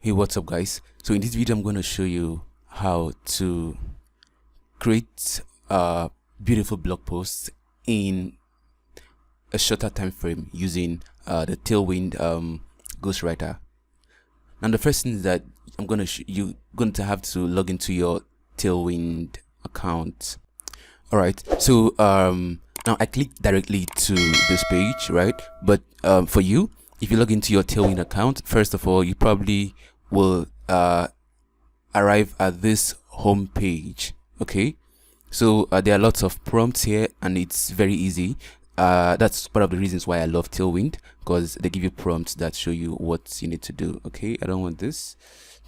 Hey, what's up guys? So in this video I'm going to show you how to create beautiful blog posts in a shorter time frame using the Tailwind ghostwriter. Now the first thing is that you're going to have to log into your Tailwind account. Alright, so now I click directly to this page, right? But for you, if you log into your Tailwind account, first of all, you probably will arrive at this home page. Okay, so there are lots of prompts here and it's very easy. That's part of the reasons why I love Tailwind, because they give you prompts that show you what you need to do. Okay, I don't want this.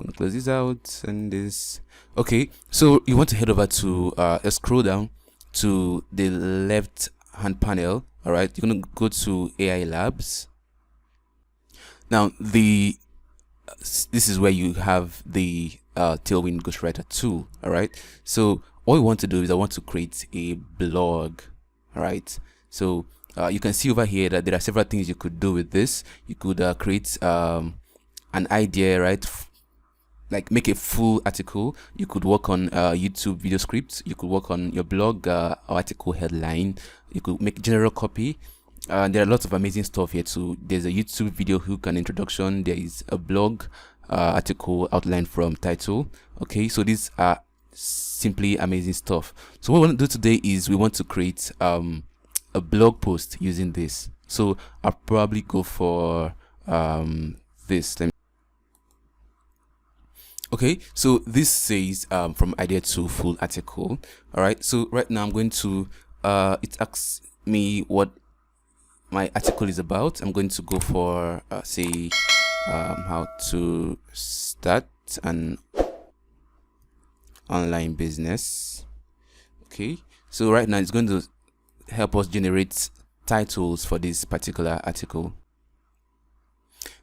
I'm gonna close this out and this. Okay, so you want to head over to scroll down to the left hand panel. All right, you're gonna go to AI Labs. Now this is where you have the Tailwind ghostwriter tool. All right, so all we want to do is I want to create a blog. All right, so you can see over here that there are several things you could do with this. You could create an idea, right? Like make a full article. You could work on YouTube video scripts. You could work on your blog article headline. You could make general copy. There are lots of amazing stuff here too. There's a YouTube video hook and introduction. There is a blog article outline from title. Okay, so these are simply amazing stuff. So what we want to do today is we want to create a blog post using this. So I'll probably go for this. Okay, so this says from idea to full article. All right, so right now I'm going to it asks me what my article is about. I'm going to go for say how to start an online business. Okay, so right now it's going to help us generate titles for this particular article.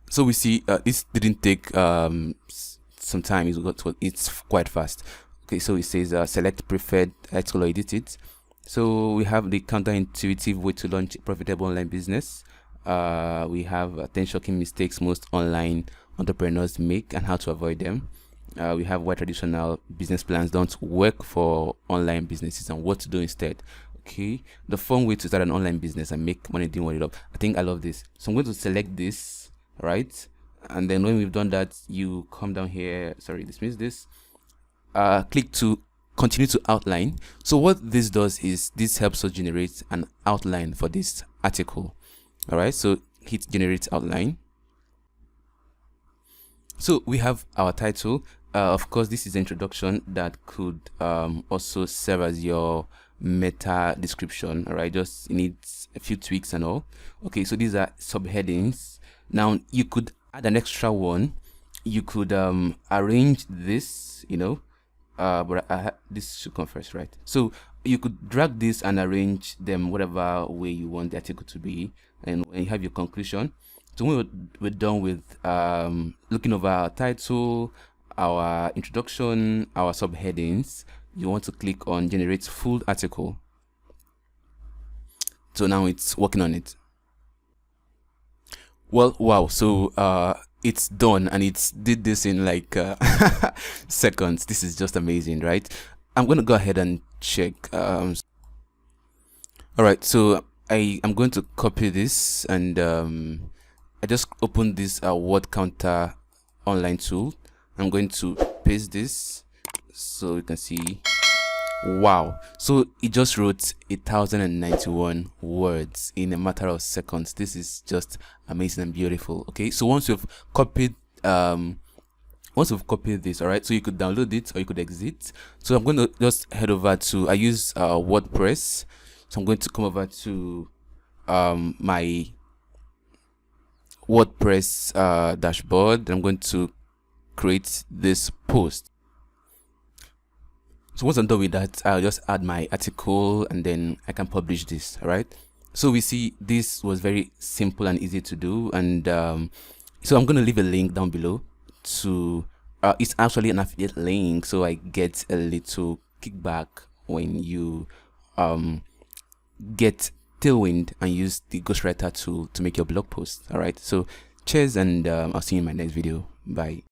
So we see this didn't take some time. It's quite fast. Okay, so it says select preferred article or edit it. So we have the counterintuitive way to launch a profitable online business. We have 10 shocking mistakes most online entrepreneurs make and how to avoid them. We have why traditional business plans don't work for online businesses and what to do instead. Okay, the fun way to start an online business and make money doing what you love. I think I love this. So I'm going to select this, right? And then when we've done that, you come down here. Sorry, dismiss this. Click to continue to outline. So what this does is this helps us generate an outline for this article. All right, so hit generate outline. So we have our title. Of course, this is the introduction that could also serve as your meta description. All right, just needs a few tweaks and all. Okay, so these are subheadings. Now you could add an extra one. You could arrange this, you know, but this should come first, right? So you could drag this and arrange them whatever way you want the article to be, and when you have your conclusion. So when we're done with looking over our title, our introduction, our subheadings, you want to click on generate full article. So now it's working on it. Well, wow, so it's done and it's did this in like seconds. This is just amazing, right? I'm gonna go ahead and check. All right, so I'm going to copy this and I just opened this word counter online tool. I'm going to paste this so you can see. Wow, so it just wrote 1,091 words in a matter of seconds. This is just amazing and beautiful. Okay, so once you've copied this, all right, so you could download it or you could exit. So I'm going to just head over to, I use WordPress, so I'm going to come over to my WordPress dashboard. I'm going to create this post. So once I'm done with that, I'll just add my article and then I can publish this. All right, so we see this was very simple and easy to do, and so I'm going to leave a link down below to it's actually an affiliate link, so I get a little kickback when you get Tailwind and use the ghostwriter tool to make your blog post. All right, so cheers, and I'll see you in my next video. Bye.